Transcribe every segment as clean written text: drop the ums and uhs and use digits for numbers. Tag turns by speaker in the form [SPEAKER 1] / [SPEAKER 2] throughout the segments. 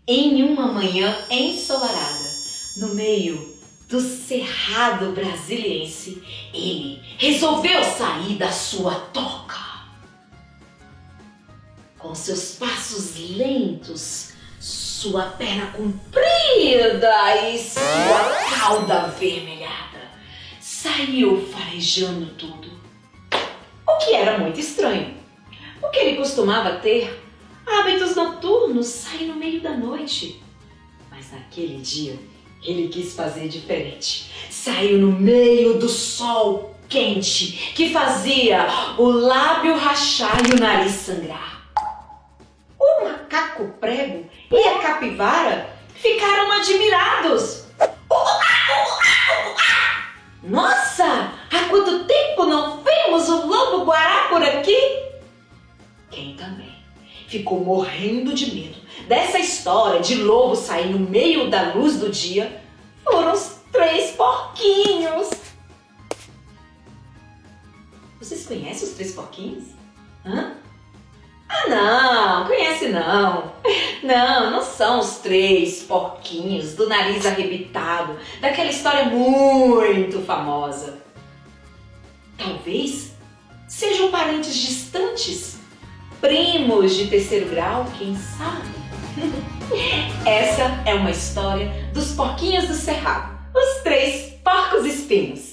[SPEAKER 1] Em uma manhã ensolarada, no meio do cerrado brasiliense, ele resolveu sair da sua toca. Com seus passos lentos, sua perna comprida e sua cauda avermelhada, saiu farejando tudo. O que era muito estranho, porque ele costumava ter hábitos noturnos, sair no meio da noite. Mas naquele dia, ele quis fazer diferente. Saiu no meio do sol quente, que fazia o lábio rachar e o nariz sangrar. O macaco prego e a capivara ficaram admirados. Nossa, há quanto tempo não vimos o lobo-guará por aqui? Quem também ficou morrendo de medo dessa história de lobo sair no meio da luz do dia foram os 3 porquinhos. Vocês conhecem os 3 porquinhos? Hã? Ah, não, conhece não. Não são os 3 porquinhos do nariz arrebitado, daquela história muito famosa. Talvez sejam parentes distantes, primos de 3º grau, quem sabe? Essa é uma história dos porquinhos do cerrado, os 3 porcos espinhos.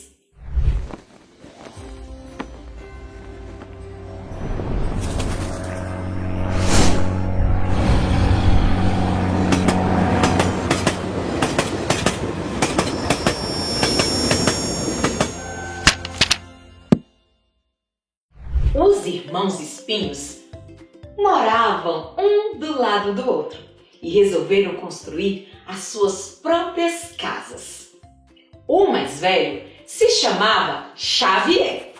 [SPEAKER 1] Os irmãos espinhos moravam um do lado do outro e resolveram construir as suas próprias casas. O mais velho se chamava Xavier.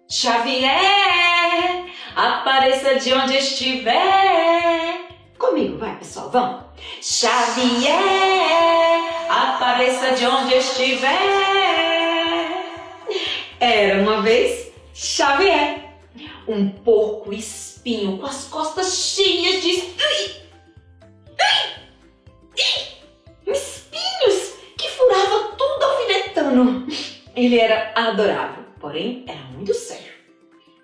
[SPEAKER 1] Xavier, apareça de onde estiver. Comigo, vai pessoal, vamos. Xavier, apareça de onde estiver. Era uma vez Xavier, um porco espinho com as costas cheias de espinhos que furava tudo alfinetando. Ele era adorável, porém era muito sério.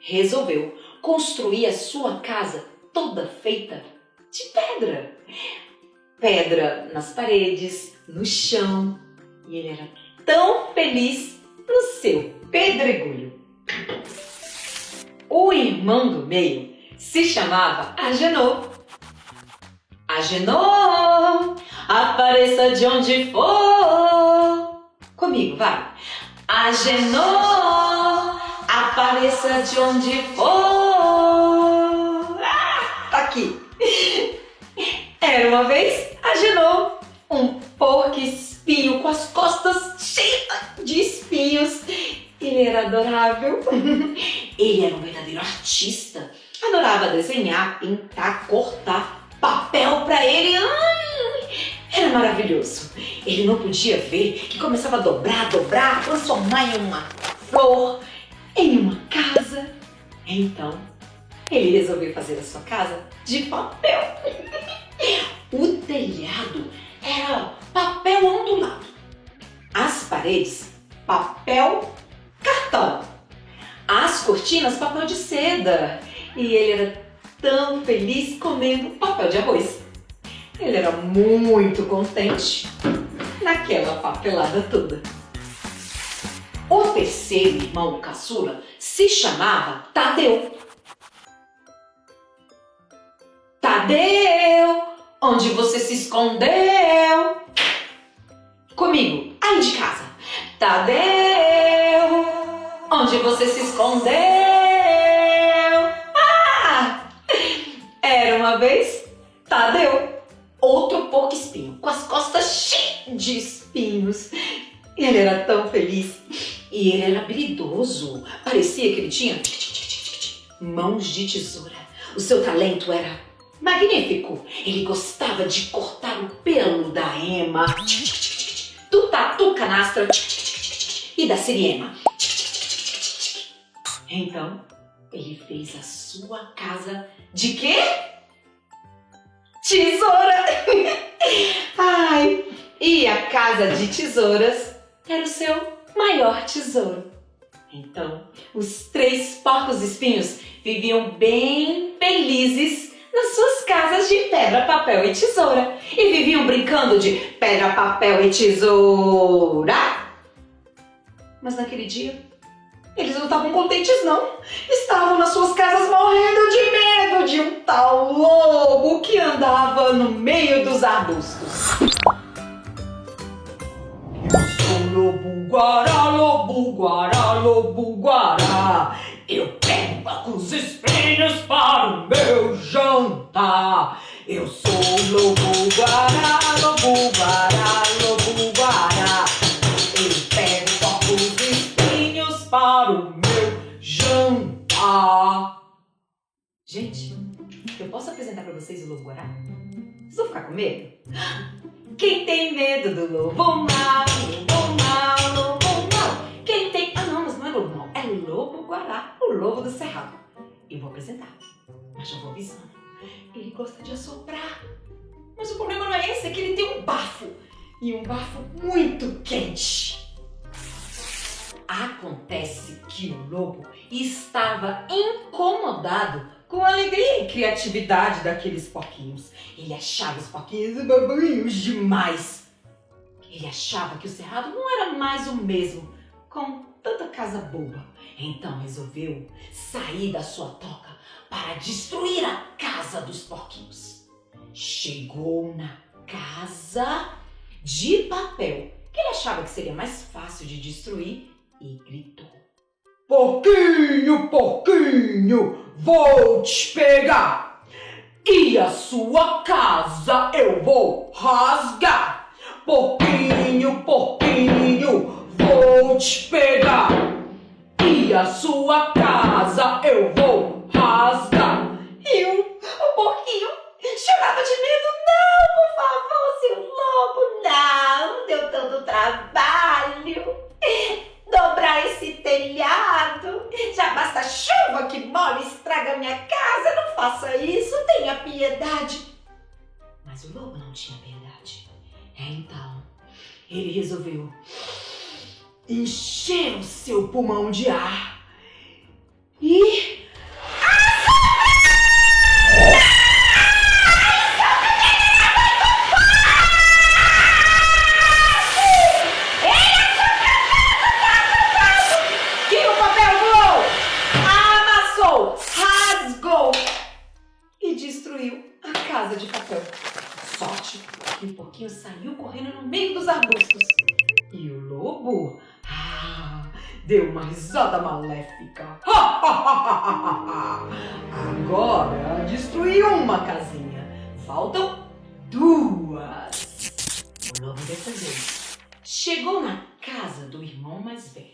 [SPEAKER 1] Resolveu construir a sua casa toda feita de pedra. Pedra nas paredes, no chão. E ele era tão feliz no seu pedregulho. O irmão do meio se chamava Agenor. Agenor, apareça de onde for. Comigo, vai. Agenor, apareça de onde for. Tá aqui. Era uma vez Agenor, um porco espinho com as costas cheias de espinhos. Ele era adorável. Ele era um verdadeiro artista. Adorava desenhar, pintar, cortar papel para ele. Era maravilhoso. Ele não podia ver que começava a dobrar, transformar em uma flor, em uma casa. Então, ele resolveu fazer a sua casa de papel. O telhado era papel ondulado. As paredes, papel cartão. As cortinas, papel de seda. E ele era tão feliz comendo papel de arroz. Ele era muito contente naquela papelada toda. O 3º irmão caçula se chamava Tadeu. Tadeu, onde você se escondeu? Comigo, aí de casa. Tadeu, onde você se escondeu? Era uma vez Tadeu, outro porco espinho, com as costas cheias de espinhos. Ele era tão feliz e ele era habilidoso. Parecia que ele tinha mãos de tesoura. O seu talento era magnífico. Ele gostava de cortar o pelo da ema, do tatu canastra e da siriema. Então, ele fez a sua casa de quê? tesoura. Ai, e a casa de tesouras era o seu maior tesouro. Então, os 3 porcos espinhos viviam bem felizes nas suas casas de pedra, papel e tesoura. E viviam brincando de pedra, papel e tesoura. Mas naquele dia, eles não estavam contentes não. Estavam nas suas casas morrendo de medo de um tal lobo que andava no meio dos arbustos. Lobo-guará, lobo-guará, lobo-guará, eu pego poucos espinhos para o meu jantar. Eu sou lobo-guará, lobo-guará, lobo-guará, eu pego poucos espinhos para o meu jantar. Gente, eu posso apresentar para vocês o lobo-guará? Vocês vão ficar com medo? Quem tem medo do lobo mau, lobo mau, lobo mau? Quem tem... Ah não, mas não é lobo mau, é lobo-guará, o lobo do cerrado. Eu vou apresentar, mas já vou avisando. Ele gosta de assoprar, mas o problema não é esse, é que ele tem um bafo. E um bafo muito quente. Acontece que o lobo estava incomodado com a alegria e criatividade daqueles porquinhos. Ele achava os porquinhos babinhos demais. Ele achava que o cerrado não era mais o mesmo, com tanta casa boa. Então resolveu sair da sua toca para destruir a casa dos porquinhos. Chegou na casa de papel, que ele achava que seria mais fácil de destruir, e gritou: porquinho, porquinho, vou te pegar e a sua casa eu vou rasgar. Porquinho, porquinho, vou te pegar e a sua casa eu vou rasgar. E o porquinho chorava de medo. Não, por favor, seu lobo, não deu tanto trabalho dobrar esse telhado. Já basta chuva que molha e estraga minha casa. Não faça isso, tenha piedade. Mas o lobo não tinha piedade. Então, ele resolveu encher o seu pulmão de ar e... de papel. Sorte que o porquinho saiu correndo no meio dos arbustos. E o lobo deu uma risada maléfica. Agora destruiu uma casinha. Faltam 2. O lobo defendeu. Chegou na casa do irmão mais velho,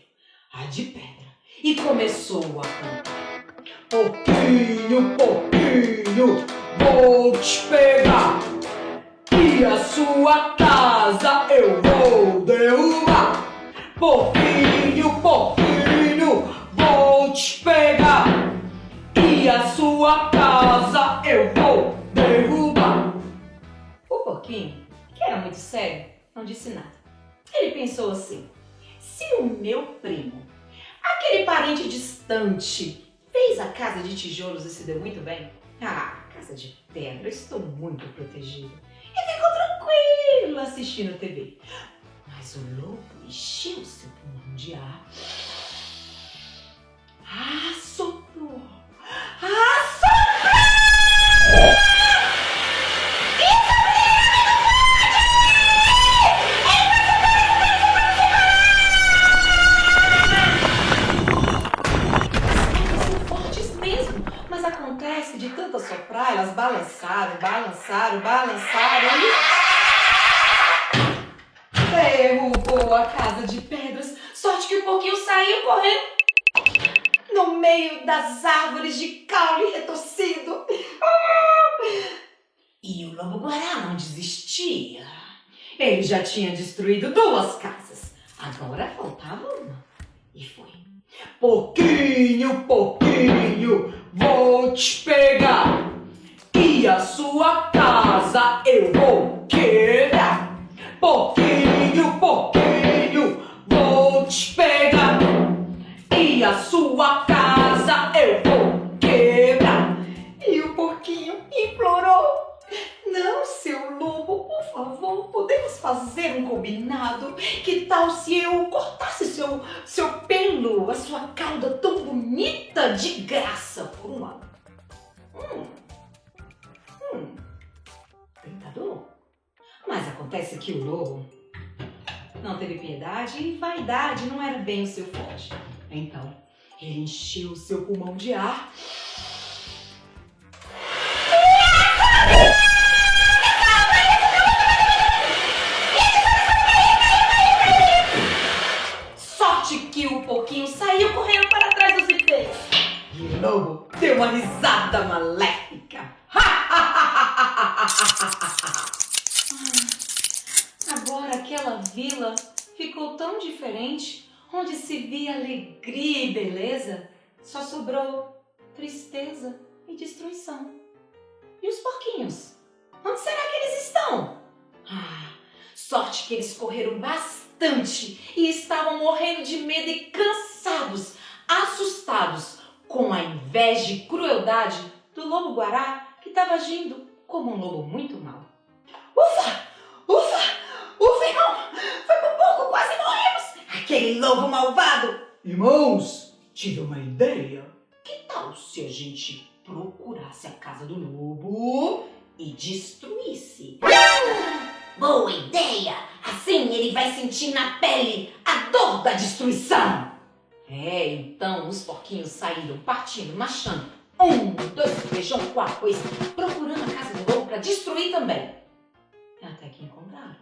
[SPEAKER 1] a de pedra, e começou a cantar: porquinho, porquinho, vou te pegar e a sua casa eu vou derrubar. Porquinho, porquinho, vou te pegar e a sua casa eu vou derrubar. O porquinho, que era muito sério, não disse nada. Ele pensou assim: se o meu primo, aquele parente distante, fez a casa de tijolos e se deu muito bem, casa de pedra, estou muito protegido. E ficou tranquilo assistindo TV. Mas o lobo encheu seu pulmão de ar. Assoprou! Assoprou! Acontece que de tanto assoprar, elas balançaram e derrubou a casa de pedras. Sorte que o porquinho saiu correndo no meio das árvores de caule retorcido. E o lobo-guará não desistia. Ele já tinha destruído 2 casas. Agora faltava uma. E foi: porquinho, porquinho, vou te pegar e a sua casa casa eu vou quebrar. Porquinho, porquinho, vou te pegar. E a sua casa eu vou quebrar. E o porquinho implorou: não, seu lobo, por favor, podemos fazer um combinado? Que tal se eu cortasse seu pelo, a sua cauda tão bonita de graça por um ano? Tentador. Mas acontece que o lobo não teve piedade e vaidade não era bem o seu forte. Então, ele encheu o seu pulmão de ar. Sorte que o porquinho saiu correndo para trás dos rifeiros. E o lobo deu uma risada maléfica. Agora aquela vila ficou tão diferente, onde se via alegria e beleza, só sobrou tristeza e destruição. E os porquinhos? Onde será que eles estão? Sorte que eles correram bastante e estavam morrendo de medo e cansados, assustados, com a inveja e crueldade do lobo-guará, que estava agindo como um lobo muito mau. Ufa! Ufa! Ufa, irmão! Foi por pouco, quase morremos! Aquele lobo malvado! Irmãos, tive uma ideia. Que tal se a gente procurasse a casa do lobo e destruísse? Boa ideia! Assim ele vai sentir na pele a dor da destruição! Então os porquinhos saíram partindo, marchando. 1, 2, 3, João 4, procurando a casa do lobo para destruir também. Até que encontraram.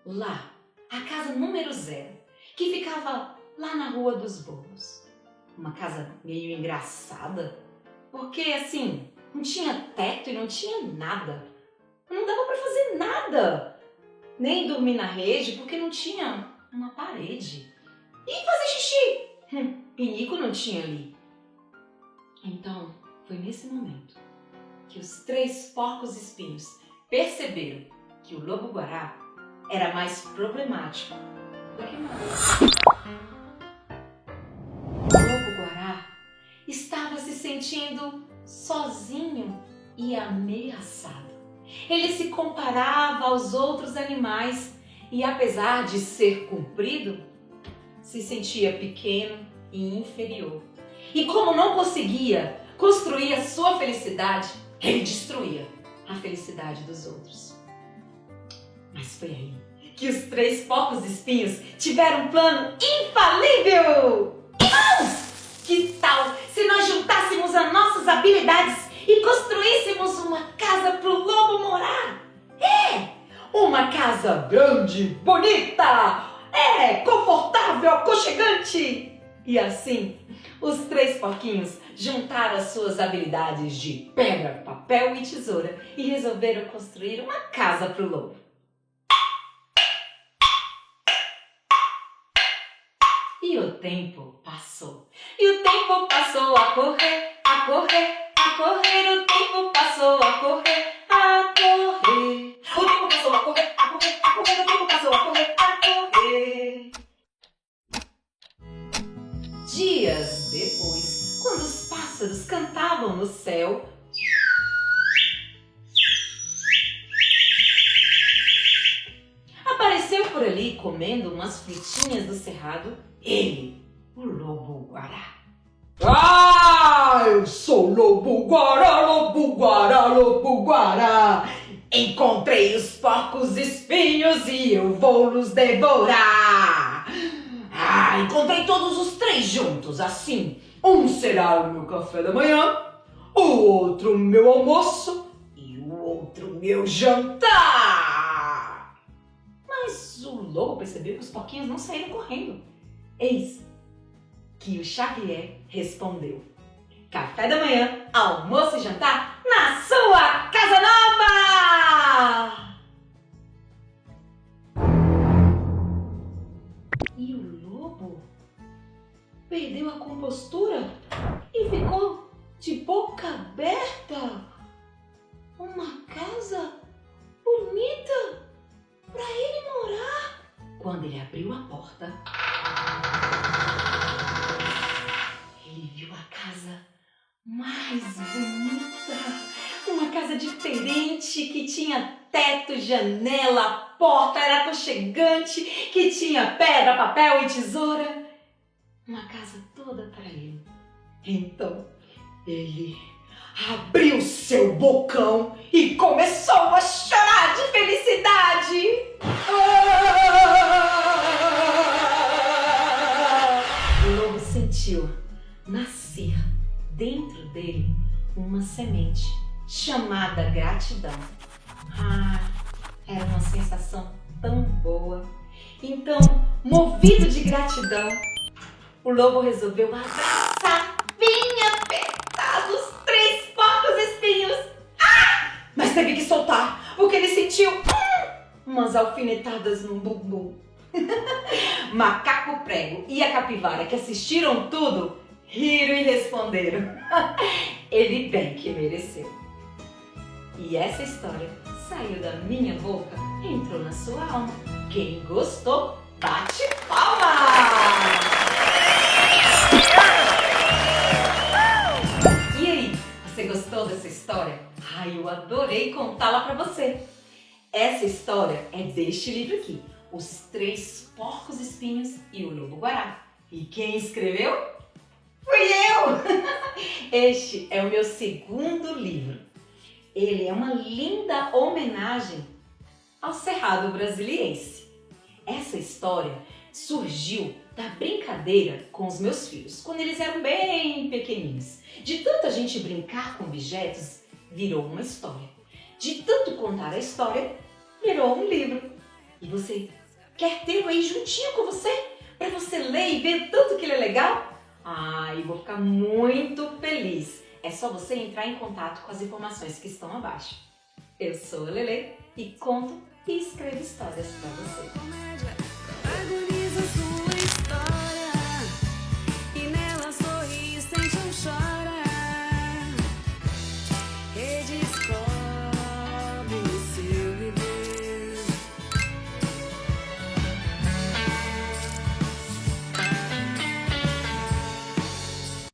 [SPEAKER 1] Lá, a casa número 0, que ficava lá na Rua dos Bolos. Uma casa meio engraçada, porque assim, não tinha teto e não tinha nada. Não dava para fazer nada. Nem dormir na rede, porque não tinha uma parede. E fazer xixi. Pinico não tinha ali. Então, foi nesse momento que os 3 porcos espinhos perceberam que o lobo-guará era mais problemático do que nós. O lobo-guará estava se sentindo sozinho e ameaçado. Ele se comparava aos outros animais e, apesar de ser comprido, se sentia pequeno e inferior. E como não conseguia construir a sua felicidade, ele destruía a felicidade dos outros. Mas foi aí que os 3 porcos espinhos tiveram um plano infalível! Irmãos, que tal se nós juntássemos as nossas habilidades e construíssemos uma casa para o lobo morar? Uma casa grande, bonita, confortável, aconchegante. E assim, os 3 porquinhos juntaram as suas habilidades de pedra, papel e tesoura e resolveram construir uma casa para o lobo. E o tempo passou. E o tempo passou a correr, a correr, a correr. O tempo passou a correr, a correr. O tempo passou a correr, a correr, a correr. O tempo passou a correr, a correr. Dias depois, quando os pássaros cantavam no céu, apareceu por ali comendo umas frutinhas do cerrado ele, o lobo-guará. Eu sou lobo-guará, lobo-guará, lobo-guará. Encontrei os porcos espinhos e eu vou nos devorar. Encontrei todos os 3 juntos, assim. Um será o meu café da manhã, o outro o meu almoço e o outro o meu jantar. Mas o lobo percebeu que os porquinhos não saíram correndo. Eis que o Xavier respondeu: café da manhã, almoço e jantar na sua casa nova! E o lobo perdeu a compostura e ficou de boca aberta. Uma casa abriu a porta, ele viu a casa mais bonita. Uma casa diferente, que tinha teto, janela, a porta era aconchegante, que tinha pedra, papel e tesoura. Uma casa toda para ele. Então, ele abriu seu bocão e começou a chorar de felicidade. O lobo sentiu nascer dentro dele uma semente chamada gratidão. Era uma sensação tão boa. Então, movido de gratidão, o lobo resolveu abraçar bem apertado os 3 porcos espinhos. Mas teve que soltar, porque ele sentiu umas alfinetadas no bumbum. Macaco Prego e a capivara, que assistiram tudo, riram e responderam: ele bem que mereceu. E essa história saiu da minha boca, entrou na sua alma. Quem gostou, bate palma! E aí, você gostou dessa história? Eu adorei contá-la pra você. Essa história é deste livro aqui, Os 3 Porcos Espinhos e o Lobo Guará. E quem escreveu? Fui eu! Este é o meu 2º livro. Ele é uma linda homenagem ao Cerrado Brasiliense. Essa história surgiu da brincadeira com os meus filhos, quando eles eram bem pequeninos. De tanta gente brincar com objetos, virou uma história. De tanto contar a história, virou um livro. E você quer tê-lo aí juntinho com você? Para você ler e ver tanto que ele é legal? Eu vou ficar muito feliz. É só você entrar em contato com as informações que estão abaixo. Eu sou a Lelê e conto e escrevo histórias para você.